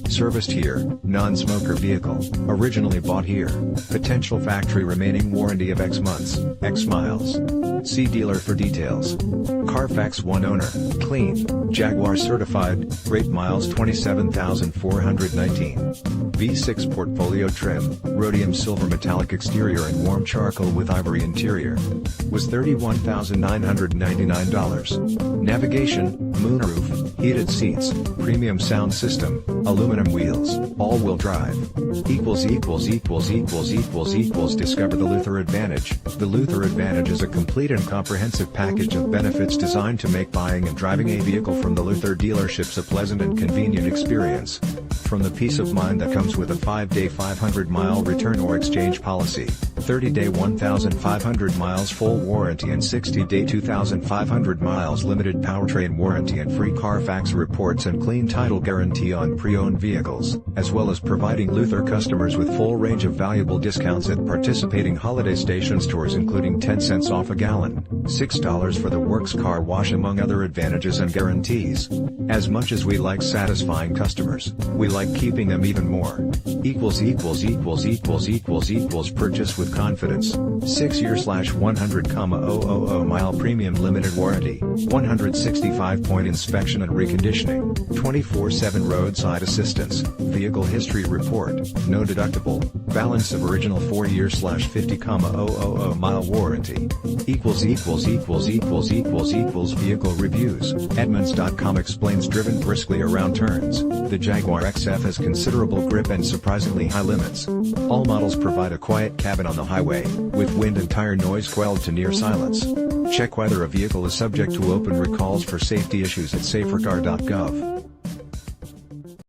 Serviced here, non-smoker vehicle, originally bought here, potential factory remaining warranty of X months, X miles. See dealer for details. Carfax one owner, clean, Jaguar certified, rate miles 27,419. V6 portfolio trim, rhodium silver metallic exterior and warm charcoal with ivory interior. Was $31,999. Navigation, moonroof, heated seats, premium sound system, aluminum wheels, all-wheel drive. Discover the Luther Advantage. The Luther Advantage is a complete and comprehensive package of benefits designed to make buying and driving a vehicle from the Luther dealerships a pleasant and convenient experience. From the peace of mind that comes with a 5-day 500-mile return or exchange policy, 30-day 1,500 miles full warranty and 60-day 2,500 miles limited powertrain warranty and free Carfax reports and clean title guarantee on pre-owned vehicles, as well as providing Luther customers with full range of valuable discounts at participating holiday station stores including 10 cents off a gallon, $6 for the works car wash among other advantages and guarantees. As much as we like satisfying customers, we like keeping them even more. Purchase with confidence. 6-year/100,000 mile premium limited warranty, 165-point inspection and reconditioning, 24/7 roadside assistance, vehicle history report, no deductible, balance of original 4-year/50,000 mile warranty. Vehicle reviews. Edmunds.com explains driven briskly around turns. The Jaguar XF has considerable grip and surprisingly high limits. All models provide a quiet cabin on the highway, with wind and tire noise quelled to near silence. Check whether a vehicle is subject to open recalls for safety issues at safercar.gov.